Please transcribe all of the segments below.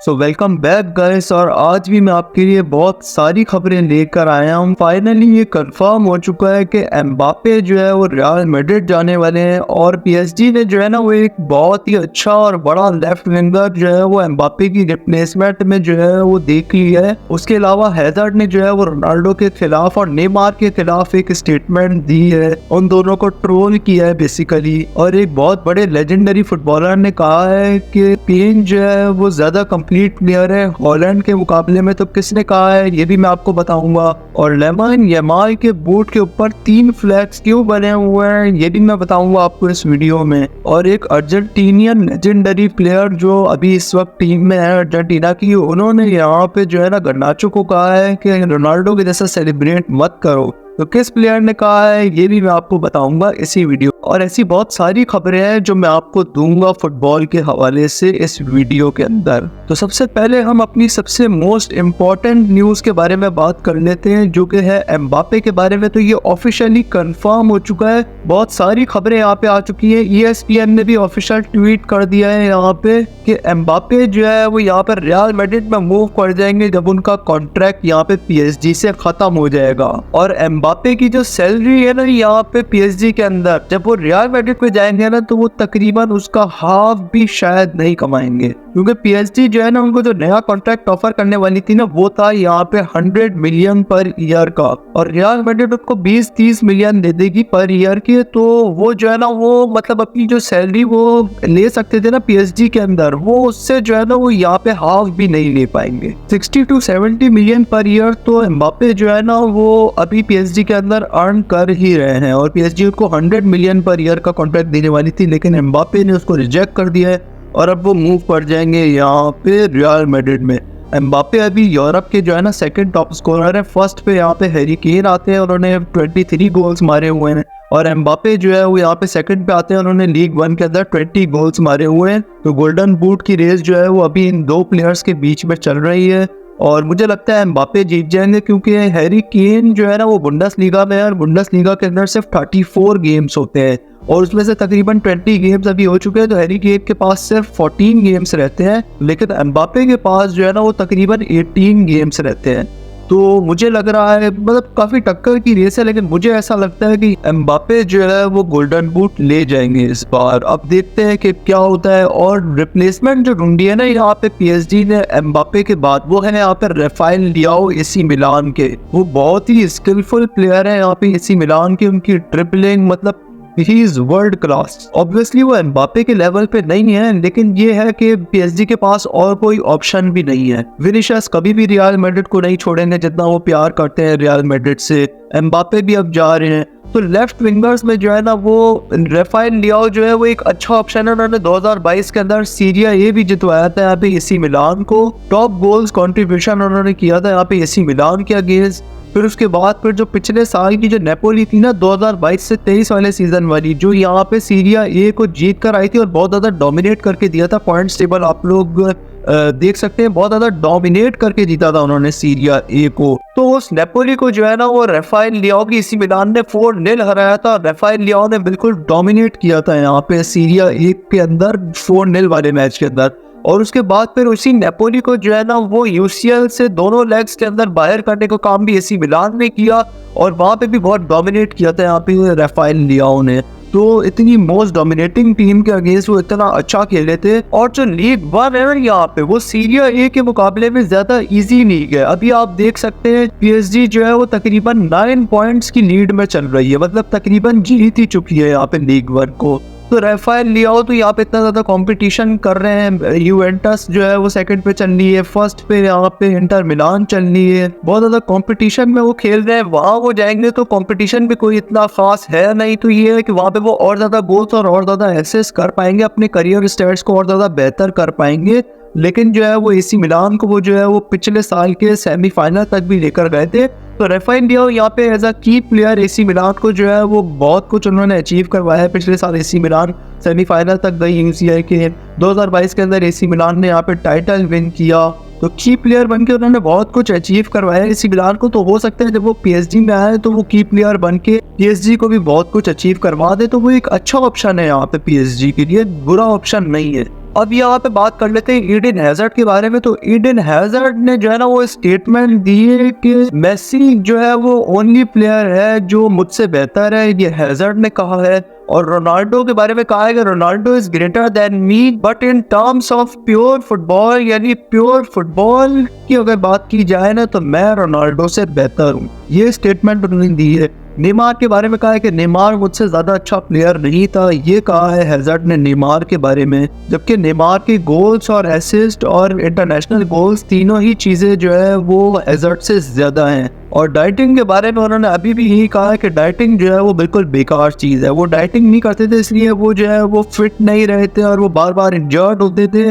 So welcome back guys. और आज भी मैं आपके लिए बहुत सारी खबरें लेकर आया हूँ। फाइनली ये कंफर्म हो चुका है कि एम्बापे जो है वो रियल मैड्रिड जाने वाले हैं और पीएसजी ने जो है ना वो एक बहुत ही अच्छा और बड़ा लेफ्ट विंगर जो है वो एम्बापे की रिप्लेसमेंट में जो है वो देख लिया है। उसके अलावा हैजर्ड ने जो है वो रोनाल्डो के खिलाफ और नेमार के खिलाफ एक स्टेटमेंट दी है, उन दोनों को ट्रोल किया है बेसिकली। और एक बहुत बड़े लेजेंडरी फुटबॉलर ने कहा है कि केन जो है वो ज्यादा कंप्लीट प्लेयर है हॉलैंड के मुकाबले में। तो किसने कहा है ये भी मैं आपको बताऊंगा। और लेमन यमाल के बूट के ऊपर 3 फ्लैग्स क्यों बने हुए हैं ये भी मैं बताऊंगा आपको इस वीडियो में। और एक अर्जेंटीनियन लेजेंडरी प्लेयर जो अभी इस वक्त टीम में है अर्जेंटीना की, उन्होंने यहाँ पे जो है ना गर्नाचो को कहा है कि रोनाल्डो के जैसा सेलिब्रेट मत करो। तो किस प्लेयर ने कहा है ये भी मैं आपको बताऊंगा इसी वीडियो। और ऐसी बहुत सारी खबरें हैं जो मैं आपको दूंगा फुटबॉल के हवाले से इस वीडियो के अंदर। तो सबसे पहले हम अपनी सबसे मोस्ट इम्पोर्टेंट न्यूज के बारे में बात कर लेते हैं जो कि है एम्बापे के बारे में। तो ये ऑफिशियली कंफर्म हो चुका है, बहुत सारी खबरें यहाँ पे आ चुकी है। ESPN ने भी ऑफिशियल ट्वीट कर दिया है यहाँ पे कि एम्बापे जो है वो यहाँ पर रियल मैड्रिड में मूव कर जाएंगे जब उनका कॉन्ट्रैक्ट यहाँ पे PSG से खत्म हो जाएगा। और एम्बापे की जो सैलरी है ना यहाँ पे PSG के अंदर, जब वो रियल मैड्रिड पे जाएंगे ना तो वो तकरीबन उसका हाफ भी शायद नहीं कमाएंगे, क्योंकि PSG जो है ना उनको जो नया कॉन्ट्रैक्ट ऑफर करने वाली थी ना वो था यहाँ पे 100 मिलियन पर ईयर का, और रियल मैड्रिड उसको 20-30 मिलियन दे देगी पर ईयर की। तो वो जो है ना वो मतलब अपनी जो सैलरी वो ले सकते थे ना PSG के अंदर, वो उससे जो है ना वो यहाँ पे हाफ भी नहीं ले पाएंगे। 60 to 70 मिलियन पर ईयर तो एम्बापे जो है ना वो अभी PSG के अंदर अर्न कर ही रहे हैं। और PSG को 100 मिलियन पर ईयर का कॉन्ट्रैक्ट देने वाली थी, लेकिन एम्बापे ने उसको रिजेक्ट कर दिया है और अब वो मूव कर जाएंगे यहाँ पे रियल मैड्रिड में। एम्बापे अभी यूरोप के जो है ना सेकंड टॉप स्कोरर है। फर्स्ट पे यहाँ पे हैरी केन आते हैं, उन्होंने 23 गोल्स मारे हुए हैं। और एम्बापे जो है वो यहाँ पे सेकंड पे आते हैं, उन्होंने लीग 1 के अंदर 20 गोल्स मारे हुए हैं। तो गोल्डन बूट की रेस जो है वो अभी इन दो प्लेयर्स के बीच में चल रही है और मुझे लगता है एम्बापे जीत जाएंगे, क्योंकि हैरी केन जो है ना वो बुंडसलीगा में है और बुंडसलीगा के अंदर सिर्फ 34 गेम्स होते हैं और उसमें से तकरीबन 20 गेम्स अभी हो चुके हैं। तो हैरी केन के पास सिर्फ 14 गेम्स रहते हैं, लेकिन एम्बापे के पास जो है ना वो तकरीबन 18 गेम्स रहते हैं। तो मुझे लग रहा है मतलब काफी टक्कर की रेस है, लेकिन मुझे ऐसा लगता है कि एम्बापे जो है वो गोल्डन बूट ले जाएंगे इस बार। अब देखते हैं कि क्या होता है। और रिप्लेसमेंट जो ढूंढी है ना यहाँ पे PSG ने एम्बापे के बाद, वो है यहाँ पे राफेल लियाओ AC मिलान के। वो बहुत ही स्किलफुल प्लेयर है यहाँ पे AC मिलान के। उनकी ट्रिपलिंग मतलब he is world class. Obviously वो एम्बापे के लेवल पे नहीं है, लेकिन ये है कि PSG के पास और कोई ऑप्शन भी नहीं है। विनिशियस कभी भी रियल मैड्रिड को नहीं छोड़ेंगे जितना वो प्यार करते हैं रियल मैड्रिड से। एम्बापे भी अब जा रहे हैं, तो लेफ्ट विंगर्स में जो है ना वो राफेल लियाओ जो है वो एक अच्छा ऑप्शन है। उन्होंने 2022 के अंदर सीरिया ए भी जितवाया था यहाँ पे AC मिलान को। टॉप गोल्स कंट्रीब्यूशन उन्होंने किया था यहाँ पे AC मिलान के अगेंस्ट। फिर उसके बाद फिर जो पिछले साल की जो नेपोली थी ना 2022 से 23 वाले सीजन वाली, जो यहाँ पे सीरिया ए को जीत कर आई थी और बहुत ज्यादा डोमिनेट करके दिया था। पॉइंट्स टेबल आप लोग देख सकते हैं, बहुत ज्यादा डोमिनेट करके जीता था उन्होंने सीरिया ए को। तो उस नेपोली को जो है ना वो राफेल लियाओ की AC मिलान ने 4-0 हराया था। राफेल लियाओ ने बिल्कुल डोमिनेट किया था यहाँ पे सीरिया ए के अंदर 4-0 वाले मैच के अंदर। और उसके बाद फिर उसी नेपोली को जो है ना वो UCL से दोनों लेग्स के अंदर बाहर करने का काम भी AC मिलान ने किया और वहां पे भी बहुत डोमिनेट किया था यहाँ पे राफेल लियाओ ने। तो इतनी मोस्ट डोमिनेटिंग टीम के अगेंस्ट वो इतना अच्छा खेले थे। और जो लीग 1 है ना यहाँ पे वो सीरिया ए के मुकाबले में ज्यादा इजी लीग है। अभी आप देख सकते हैं PSG जो है वो तकरीबन 9 पॉइंट्स की लीड में चल रही है, मतलब तकरीबन जीत ही चुकी है यहाँ पे लीग 1 को। तो राफेल लियाओ तो यहाँ पे इतना ज्यादा कंपटीशन कर रहे हैं। यूवेंटस जो है वो सेकंड पे चल रही है, फर्स्ट पे यहाँ पे इंटर मिलान चल रही है। बहुत ज्यादा कंपटीशन में वो खेल रहे हैं। वहां वो जाएंगे तो कंपटीशन भी कोई इतना खास है नहीं, तो ये है कि वहां पे वो और ज्यादा गोल्स और ज्यादा एसेस कर पाएंगे, अपने करियर स्टेट्स को और ज्यादा बेहतर कर पाएंगे। लेकिन जो है वो AC मिलान को वो जो है वो पिछले साल के सेमीफाइनल तक भी लेकर गए थे। तो राफेल लियाओ यहाँ पे एज अ की प्लेयर AC मिलान को जो है वो बहुत कुछ उन्होंने अचीव करवाया है। पिछले साल AC मिलान सेमीफाइनल तक गई UCL के। 2022 के अंदर AC मिलान ने यहाँ पे टाइटल विन किया। तो की प्लेयर बन के उन्होंने बहुत कुछ अचीव करवाया AC मिलान को। तो हो सकता है जब वो PSG में आए तो वो की प्लेयर बन के PSG को भी बहुत कुछ अचीव करवा दे। तो वो एक अच्छा ऑप्शन है यहाँ पे PSG के लिए, बुरा ऑप्शन नहीं है। अब यहाँ पे बात कर लेते हैं ईडन हैजर्ड के बारे में। तो ईडन हैजर्ड ने जो है ना वो स्टेटमेंट दी है कि मेसी जो है वो ओनली प्लेयर है जो मुझसे बेहतर है, ये हैजर्ड ने कहा है। और रोनाल्डो के बारे में कहा है कि Ronaldo is greater than me but in terms of pure football, यानी प्योर फुटबॉल की अगर बात की जाए ना तो मैं रोनाल्डो से बेहतर हूँ, ये स्टेटमेंट उन्होंने दी है। नेमार के बारे में कहा है कि नेमार मुझसे ज्यादा अच्छा प्लेयर नहीं था, ये कहा है हैजर्ड ने नेमार के बारे में। जबकि नेमार के गोल्स और असिस्ट और इंटरनेशनल गोल्स तीनों ही चीजें जो है वो हैजर्ड से ज्यादा हैं। और डाइटिंग के बारे में उन्होंने अभी भी यही कहा है कि डाइटिंग जो है वो बिल्कुल बेकार चीज है। वो डाइटिंग नहीं करते थे इसलिए वो जो है वो फिट नहीं रहे थे और वो बार बार इंजर्ड होते थे,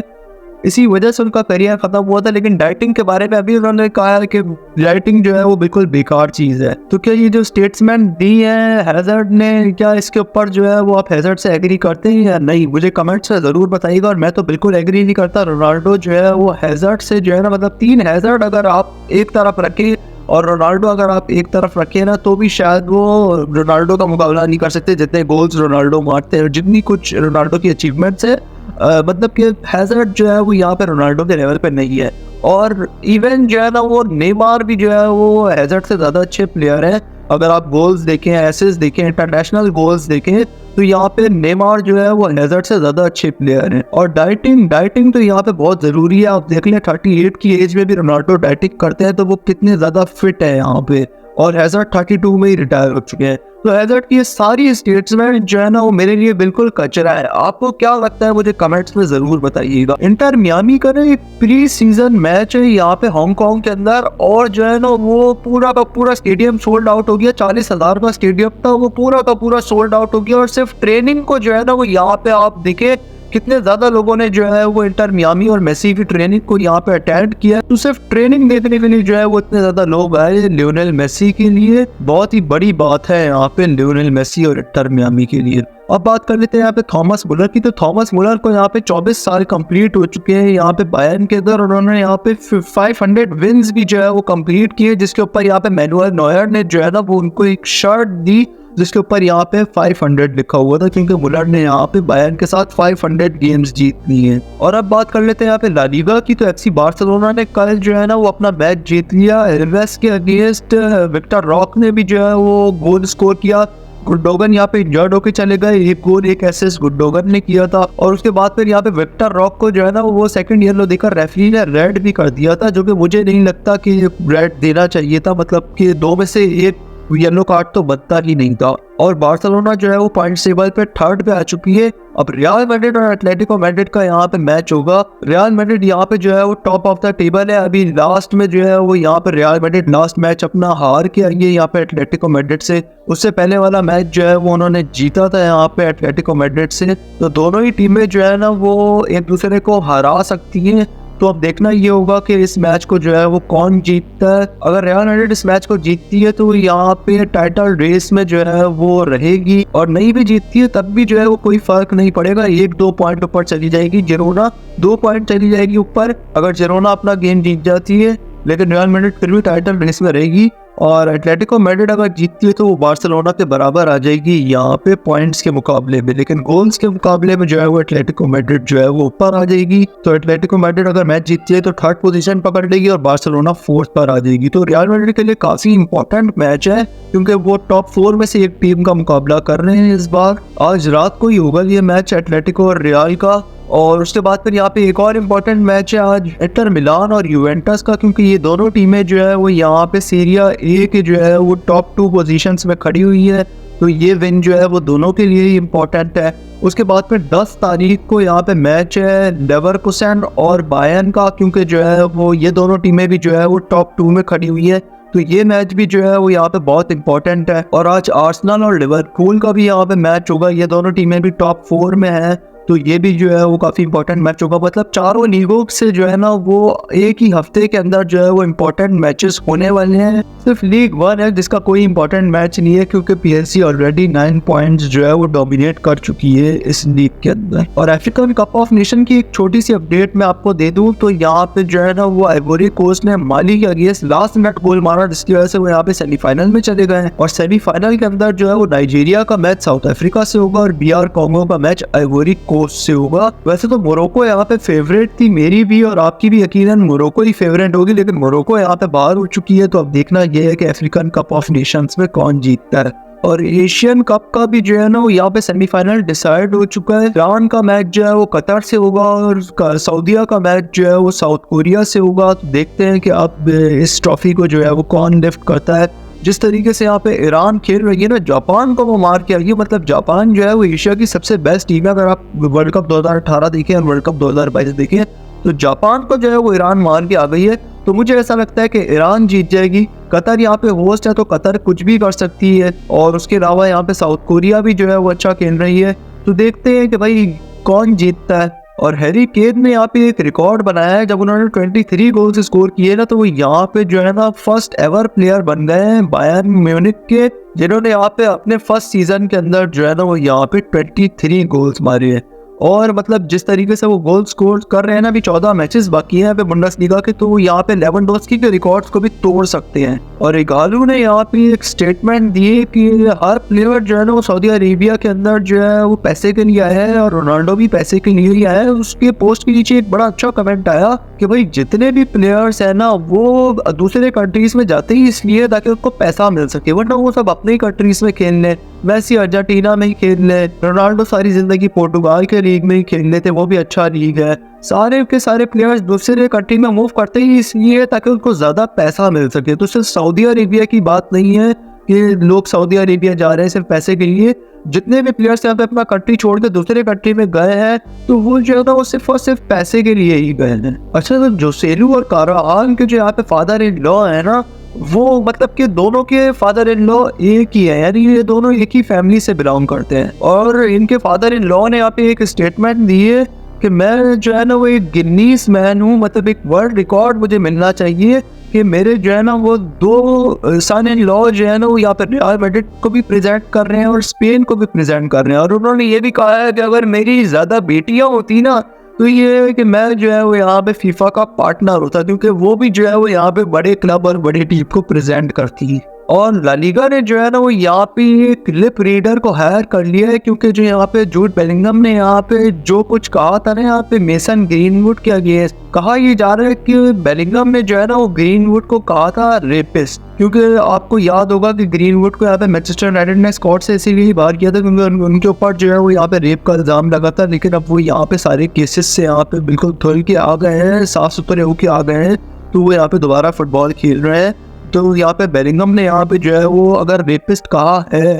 इसी वजह से उनका करियर खत्म हुआ था। लेकिन डाइटिंग के बारे में अभी उन्होंने कहा है कि डाइटिंग जो है वो बिल्कुल बेकार चीज है। तो क्या ये जो स्टेटमेंट दी है हैजर्ड ने, क्या इसके ऊपर जो है वो आप हैजर्ड से एग्री करते हैं या नहीं, मुझे कमेंट से जरूर बताइएगा। और मैं तो बिल्कुल एग्री नहीं करता। रोनाल्डो जो है वो हैजर्ड से जो है ना, मतलब 3 हैजर्ड अगर आप एक तरफ रखें और रोनाल्डो अगर आप एक तरफ रखें ना तो भी शायद वो रोनाल्डो का मुकाबला नहीं कर सकते, जितने गोल्स रोनाल्डो मारते हैं और जितनी कुछ रोनाल्डो की अचीवमेंट्स है। मतलब कि हैजर्ड जो है वो यहाँ पे रोनाल्डो के लेवल पे नहीं है। और इवन जो है ना वो नेमार भी जो है वो हैजर्ड से ज़्यादा अच्छे प्लेयर है। अगर आप गोल्स देखें, एसिस्ट देखें, इंटरनेशनल गोल्स देखें तो यहाँ पे नेमार जो है वो हैजर्ड से ज़्यादा अच्छे प्लेयर हैं। और डाइटिंग तो यहाँ पे बहुत ज़रूरी है। आप देख लें 38 की एज में भी रोनाल्डो डाइटिंग करते हैं तो वो कितने ज़्यादा फिट है यहाँ पे। और हैजर्ड 32 में ही रिटायर हो चुके हैं। तो हैजर्ड की ये सारी स्टेटमेंट जो है ना वो मेरे लिए बिल्कुल कचरा है। आपको क्या लगता है मुझे कमेंट्स में जरूर बताइएगा। इंटर मियामी का ना एक प्री सीजन मैच है यहाँ पे हांगकांग के अंदर, और जो है ना वो पूरा का पूरा स्टेडियम सोल्ड आउट हो गया। 40,000 का स्टेडियम था, वो पूरा का पूरा सोल्ड आउट हो गया। और सिर्फ ट्रेनिंग को जो है ना वो यहाँ पे आप देखे कितने ज्यादा लोगों ने जो है वो इंटर मियामी और मेसी की ट्रेनिंग को यहाँ पे अटेंड किया। तो सिर्फ ट्रेनिंग देखने के लिए जो है वो इतने ज्यादा लोग आए लियोनेल मेसी के लिए, बहुत ही बड़ी बात है यहाँ पे लियोनेल मेसी और इंटर मियामी के लिए। अब बात कर लेते हैं यहाँ पे थॉमस मुलर की। तो थॉमस मुलर को यहाँ पे 24 साल कंप्लीट हो चुके हैं यहाँ पे बायर्न के अंदर। उन्होंने यहाँ पे 500 विन्स भी जो है वो कंप्लीट किए, जिसके ऊपर यहाँ पे मैनुअल नॉयर ने जो है ना वो उनको एक शर्ट दी जिसके ऊपर यहाँ पे 500 लिखा हुआ था, क्योंकि मुलर ने यहाँ पे बायर्न के साथ 500 गेम्स जीत ली हैं। और अब बात कर लेते हैं यहाँ पे ला लीगा की। तो एफसी बार्सिलोना ने कल जो है ना वो अपना मैच जीत लिया एल्वेस के अगेंस्ट। विक्टर रॉक ने भी जो है वो गोल स्कोर किया। गुंडोगन यहाँ पे इंजर्ड होकर चले गए, एक गोल एक असिस्ट गुंडोगन ने किया था। और उसके बाद फिर यहाँ पे विक्टर रॉक को जो है ना वो सेकंड येलो देकर रेफरी ने रेड भी कर दिया था, जो कि मुझे नहीं लगता कि रेड देना चाहिए था। मतलब कि 2 में से 1 येलो कार्ड तो बनता ही नहीं था। और बार्सिलोना जो है वो पॉइंट टेबल पे 3rd पे आ चुकी है। अब रियल मैड्रिड और एटलेटिको मैड्रिड का यहाँ पे मैच होगा। रियल मैड्रिड यहाँ पे जो है वो टॉप ऑफ द टेबल है। अभी लास्ट में जो है वो यहाँ पे रियल मैड्रिड लास्ट मैच अपना हार के आई है यहाँ पे एटलेटिको मैड्रिड से। उससे पहले वाला मैच जो है वो उन्होंने जीता था यहाँ पे एटलेटिको मैड्रिड से। तो दोनों ही टीमें जो है ना वो एक दूसरे को हरा सकती हैं। तो अब देखना ये होगा कि इस मैच को जो है वो कौन जीतता है। अगर रियल मैड्रिड इस मैच को जीतती है तो यहाँ पे टाइटल रेस में जो है वो रहेगी, और नहीं भी जीतती है तब भी जो है वो कोई फर्क नहीं पड़ेगा, 1-2 पॉइंट ऊपर चली जाएगी। जिरोना 2 पॉइंट चली जाएगी ऊपर अगर जिरोना अपना गेम जीत जाती है, लेकिन रियल मैड्रिड फिर भी टाइटल रेस में रहेगी। और एटलेटिको मैड्रिड अगर जीतती है तो वो बार्सिलोना के बराबर आ जाएगी यहाँ पे पॉइंट्स के मुकाबले में, लेकिन गोल्स के मुकाबले में जो है वो एटलेटिको मैड्रिड जो है वो ऊपर आ जाएगी। तो एटलेटिको मैड्रिड अगर मैच जीतती है तो 3rd पोजीशन पकड़ लेगी और बार्सिलोना 4th पर आ जाएगी। तो रियल मैड्रिड के लिए काफी इंपॉर्टेंट मैच है, क्योंकि वो टॉप 4 में से एक टीम का मुकाबला कर रहे हैं इस बार। आज रात को ही होगा ये मैच एटलेटिको और रियल का। और उसके बाद फिर यहाँ पे एक और इम्पोर्टेंट मैच है आज इंटर मिलान और यूवेंटस का, क्योंकि ये दोनों टीमें जो है वो यहाँ पे सीरिया ए के जो है वो टॉप 2 पोजीशंस में खड़ी हुई है। तो ये विन जो है वो दोनों के लिए इम्पोर्टेंट है। उसके बाद फिर 10 तारीख को यहाँ पे मैच है लेवरकुसेन और बायर्न का, क्योंकि जो है वो ये दोनों टीमें भी जो है वो टॉप 2 में खड़ी हुई है। तो ये मैच भी जो है वो यहाँ पे बहुत इंपॉर्टेंट है। और आज आर्सेनल और लिवरपूल का भी यहाँ पे मैच होगा, ये दोनों टीमें भी टॉप 4 में हैं। तो ये भी जो है वो काफी इंपॉर्टेंट मैच होगा। मतलब चारों लीगों से जो है ना वो एक ही हफ्ते के अंदर जो है वो इंपॉर्टेंट मैचेस होने वाले हैं। सिर्फ लीग 1 है जिसका कोई इंपॉर्टेंट मैच नहीं है, क्योंकि पीएसजी ऑलरेडी 9 पॉइंट्स जो है वो डोमिनेट कर चुकी है इस लीग के अंदर। और अफ्रीकन कप ऑफ नेशन की एक छोटी सी अपडेट मैं आपको दे दूं तो यहाँ पे जो है ना वो आइवरी कोस्ट ने माली के अगेंस्ट लास्ट मिनट गोल मारा, जिसकी वजह से वो यहाँ पे सेमीफाइनल में चले गए हैं। और सेमीफाइनल के अंदर जो है वो नाइजीरिया का मैच साउथ अफ्रीका से होगा और बीआर कॉन्गो का मैच आइवरी कोस्ट पोस्ट से होगा। वैसे तो मोरक्को यहाँ पे फेवरेट थी मेरी भी और आपकी भी, यकीनन मोरक्को ही फेवरेट होगी, लेकिन मोरक्को यहाँ पे बाहर हो चुकी है। तो अब देखना यह है कि अफ्रीकन कप ऑफ नेशंस में कौन जीतता है। और एशियन कप का भी जो है ना वो यहाँ पे सेमीफाइनल डिसाइड हो चुका है। ईरान का मैच जो है वो कतर से होगा और सऊदीया का मैच जो है वो साउथ कोरिया से होगा। तो देखते हैं कि अब इस ट्रॉफी को जो है वो कौन लिफ्ट करता है। जिस तरीके से यहाँ पे ईरान खेल रही है ना, जापान को वो मार के आई है। मतलब जापान जो है वो एशिया की सबसे बेस्ट टीम है। अगर आप वर्ल्ड कप 2018 देखें और वर्ल्ड कप 2022 देखें तो जापान को जो है वो ईरान मार के आ गई है। तो मुझे ऐसा लगता है कि ईरान जीत जाएगी। कतर यहाँ पे होस्ट है तो कतर कुछ भी कर सकती है। और उसके अलावा यहाँ पे साउथ कोरिया भी जो है वो अच्छा खेल रही है। तो देखते हैं कि भाई कौन जीतता है। और हैरी केन ने यहाँ पे एक रिकॉर्ड बनाया है। जब उन्होंने 23 गोल्स स्कोर किए ना, तो वो यहाँ पे जो है ना फर्स्ट एवर प्लेयर बन गए हैं बायर्न म्यूनिख के, जिन्होंने यहाँ पे अपने फर्स्ट सीजन के अंदर जो है ना वो यहाँ पे 23 गोल्स मारे हैं। और मतलब जिस तरीके से वो गोल स्कोर कर रहे हैं ना, अभी 14 मैचेस बाकी हैं पे बुंडेसलीगा के, तो यहाँ पे लेवेंडोव्स्की के रिकॉर्ड्स को भी तोड़ सकते हैं। और इगालू ने यहाँ पे एक स्टेटमेंट दी कि हर प्लेयर जो है ना वो सऊदी अरेबिया के अंदर जो है वो पैसे के लिए आया है और रोनाल्डो भी पैसे के लिए ही आया है। उसके पोस्ट के नीचे एक बड़ा अच्छा कमेंट आया कि भाई जितने भी प्लेयर्स है ना वो दूसरे कंट्रीज में जाते ही इसलिए ताकि उनको पैसा मिल सके, वरना वो सब अपनी कंट्रीज में खेल लें। मेसी अर्जेंटीना में ही खेल ले, रोनाल्डो सारी जिंदगी पोर्टुगाल के लीग में ही खेल लेते, वो भी अच्छा लीग है। सारे के सारे प्लेयर्स दूसरे कंट्री में मूव करते ही इसलिए ताकि उनको ज्यादा पैसा मिल सके। तो सिर्फ सऊदी अरेबिया की बात नहीं है कि लोग सऊदी अरेबिया जा रहे हैं सिर्फ पैसे के लिए। जितने भी प्लेयर्स यहाँ पे अपना कंट्री छोड़ के दूसरे कंट्री में गए हैं तो वो जो है वो सिर्फ और सिर्फ पैसे के लिए ही गए हैं। अच्छा, तो जोसेलू और काराहान के जो यहाँ पे फादर इन लॉ है ना, वो मतलब कि दोनों के फादर इन लॉ एक ही है, यानी ये दोनों एक ही फैमिली से बिलोंग करते हैं। और इनके फादर इन लॉ ने यहाँ पे एक स्टेटमेंट दी है कि मैं जो है ना वो एक गिनीज मैन हूँ, मतलब एक वर्ल्ड रिकॉर्ड मुझे मिलना चाहिए कि मेरे जो है ना वो 2 सन इन लॉ जो है ना वो यहाँ पे रियल मैड्रिड को भी प्रेजेंट कर रहे हैं और स्पेन को भी प्रेजेंट कर रहे हैं। और उन्होंने ये भी कहा है कि अगर मेरी ज्यादा बेटियां होती ना तो ये है कि मैं जो है वो यहाँ पे फीफा का पार्टनर होता, क्योंकि वो भी जो है वो यहाँ पे बड़े क्लब और बड़ी टीम को प्रेजेंट करती है। और ला लीगा ने जो है ना वो यहाँ पे एक लिप रीडर को हायर कर लिया है, क्योंकि जो यहाँ पे जूड बेलिंगम ने यहाँ पे जो कुछ कहा था ना यहाँ पे मेसन ग्रीनवुड के अगेंस्ट, कहा ये जा रहा है कि बेलिंगम ने जो है ना वो ग्रीनवुड को कहा था रेपिस्ट। क्योंकि आपको याद होगा कि ग्रीनवुड को यहाँ पे मैनचेस्टर यूनाइटेड ने स्क्वाड से इसीलिए ही बाहर किया था क्योंकि उनके ऊपर जो है वो यहाँ पे रेप का इल्जाम लगा था। लेकिन अब वो यहाँ पे सारे केसेस से यहाँ पे बिल्कुल धुल के आ गए हैं, साफ सुथरे होके आ गए हैं, तो वो यहाँ पे दोबारा फुटबॉल खेल रहे हैं। तो यहाँ पे बेलिंगम ने यहाँ पे जो है वो अगर रेपिस्ट कहा है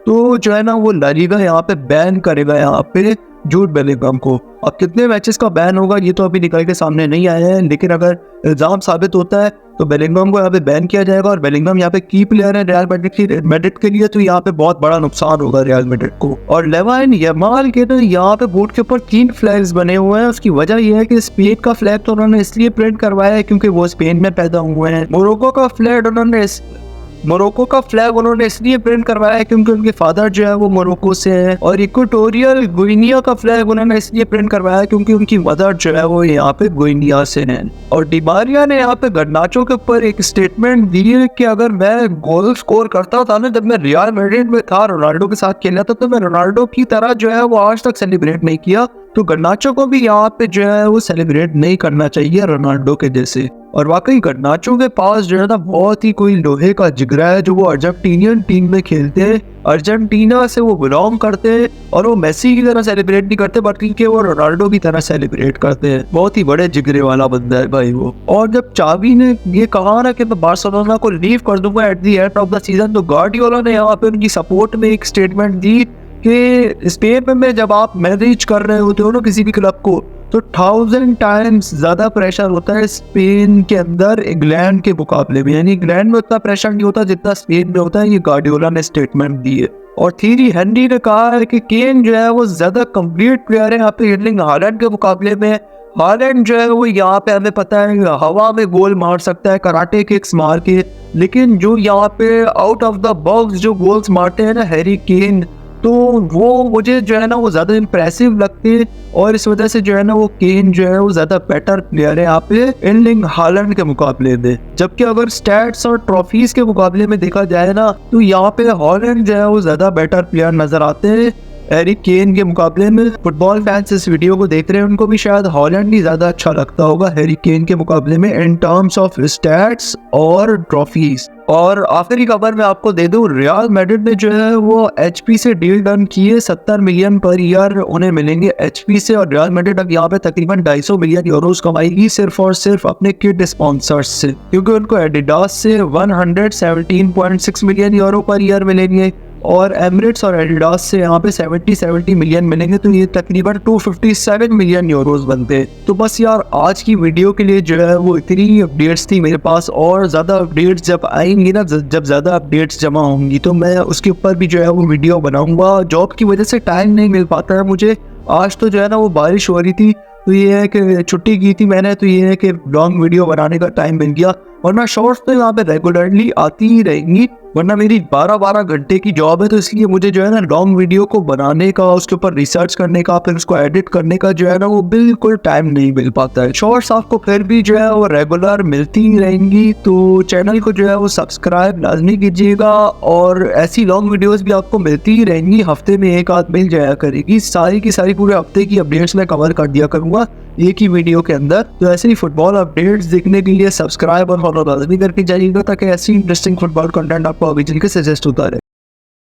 तो जो है ना वो ला लीगा यहाँ पे बैन करेगा यहाँ पे जूड बेलिंगम को। अब कितने मैचेस का बैन होगा ये तो अभी निकल के सामने नहीं आया है, लेकिन अगर इल्जाम साबित होता है तो बेलिंगम को यहाँ पे बैन किया जाएगा। और बेलिंगम यहाँ पे की प्लेयर है रियल मैड्रिड के लिए, तो यहाँ पे बहुत बड़ा नुकसान होगा रियल मैड्रिड को। और लेवाइन यमाल के तो यहाँ पे बूट के ऊपर 3 फ्लैग्स बने हुए हैं। उसकी वजह यह है कि स्पेन का फ्लैग तो उन्होंने इसलिए प्रिंट करवाया है क्योंकि वो स्पेन में पैदा हुए हैं। मोरक्को का फ्लैग उन्होंने इसलिए प्रिंट करवाया है क्योंकि उनके फादर जो है वो मोरक्को से है। और इक्वेटोरियल गुइनिया का फ्लैग उन्होंने इसलिए प्रिंट करवाया है क्योंकि उनकी मदर जो है वो यहाँ पे गुइनिया से है। और डी मारिया ने यहाँ पे गर्नाचो के ऊपर एक स्टेटमेंट दी है कि अगर मैं गोल स्कोर करता था ना जब मैं रियल मैड्रिड में था, रोनाल्डो के साथ खेला था, तो मैं रोनाल्डो की तरह जो है वो आज तक सेलिब्रेट नहीं किया। तो गर्नाचो को भी यहाँ पे जो है वो सेलिब्रेट नहीं करना चाहिए रोनाल्डो के जैसे। और वाकई गर्नाचो के पास जो है ना बहुत ही कोई लोहे का जिगरा है, जो वो अर्जेंटीनियन टीम में खेलते हैं, अर्जेंटीना से वो बिलोंग करते हैं और वो मेसी की तरह सेलिब्रेट नहीं करते बल्कि वो रोनाल्डो की तरह सेलिब्रेट करते हैं। बहुत ही बड़े जिगरे वाला बंदा है भाई वो। और जब चावी ने ये कहा ना कि मैं बार्सिलोना को लीव कर दूंगा at the end of the season, तो गार्डियोला ने यहाँ पे उनकी सपोर्ट में एक स्टेटमेंट दी कि स्पेन में जब आप मैनेज कर रहे होते हो ना किसी भी क्लब को, तो 1000 टाइम्स ज्यादा प्रेशर होता है स्पेन के अंदर इंग्लैंड के मुकाबले में। यानी इंग्लैंड में उतना प्रेशर नहीं होता जितना स्पेन में होता है। ये गार्डियोला ने स्टेटमेंट दी है। और थीरी हेनरी ने कहा है कि केन जो है वो ज्यादा कंप्लीट प्लेयर है यहाँ पे एर्लिंग हालैंड के मुकाबले में। हालैंड जो है वो यहाँ पे हमें पता है हवा में गोल मार सकता है कराटे किक्स मार के, लेकिन जो यहाँ पे आउट ऑफ द बॉक्स जो गोल्स मारते हैं ना हैरी केन, तो वो मुझे जो है ना वो ज्यादा इंप्रेसिव लगते हैं। और इस वजह से जो है ना वो केन जो है वो ज्यादा बेटर प्लेयर है यहाँ पे एर्लिंग हालैंड के मुकाबले में। जबकि अगर स्टैट्स और ट्रॉफीज के मुकाबले में देखा जाए ना तो यहाँ पे हालैंड जो है वो ज्यादा बेटर प्लेयर नजर आते हैं हैरी केन के मुकाबले में। फुटबॉल फैंस इस वीडियो को देख रहे हैं, उनको भी शायद हॉलैंड ही ज्यादा अच्छा लगता होगा हैरी केन के मुकाबले में इन टर्म्स ऑफ स्टैट्स और ट्रॉफीज। और आखिरी खबर मैं आपको दे दूं, रियल मैड्रिड ने जो है वो एचपी से डील डन की है। 70 मिलियन पर ईयर उन्हें मिलेंगे एचपी से, और रियल मैड्रिड अब यहाँ पे तकरीबन 250 मिलियन यूरोस कमाएगी सिर्फ और सिर्फ अपने किट स्पॉन्सर्स से, क्योंकि उनको एडिडास से 117.6 मिलियन यूरो पर ईयर मिलेंगे और एमिरेट्स और एडिडास से यहाँ पे 70 मिलियन मिलेंगे। तो ये तकरीबन 257 मिलियन यूरोस बनते हैं। तो बस यार आज की वीडियो के लिए जो है वो इतनी अपडेट्स थी मेरे पास, और ज़्यादा अपडेट्स जब आएंगी ना, जब ज़्यादा अपडेट्स जमा होंगी तो मैं उसके ऊपर भी जो है वो वीडियो बनाऊंगा। जॉब की वजह से टाइम नहीं मिल पाता है मुझे। आज तो जो है ना वो बारिश हो रही थी, तो ये है कि छुट्टी की थी मैंने, तो ये है कि लॉन्ग वीडियो बनाने का टाइम मिल गया, वरना शॉर्ट्स तो यहाँ पे रेगुलरली आती ही रहेंगी। वरना मेरी 12-12 घंटे की जॉब है, तो इसलिए मुझे जो है ना लॉन्ग वीडियो को बनाने का, उसके ऊपर रिसर्च करने का, फिर उसको एडिट करने का जो है ना वो बिल्कुल टाइम नहीं मिल पाता है। शॉर्ट्स आपको फिर भी जो है वो रेगुलर मिलती ही रहेंगी, तो चैनल को जो है वो सब्सक्राइब लाजमी कीजिएगा, और ऐसी लॉन्ग वीडियोस भी आपको मिलती ही रहेंगी, हफ्ते में एक आध मिल जाया करेगी। सारी की सारी पूरे हफ्ते की अपडेट्स मैं कवर कर दिया करूँगा एक ही वीडियो के अंदर। तो ऐसे ही फुटबॉल अपडेट्स देखने के लिए सब्सक्राइब और फॉलो लाजमी करके जाइएगा, ताकि ऐसी इंटरेस्टिंग फुटबॉल कंटेंट आपको अभी चल के सजेस्ट होता रहे।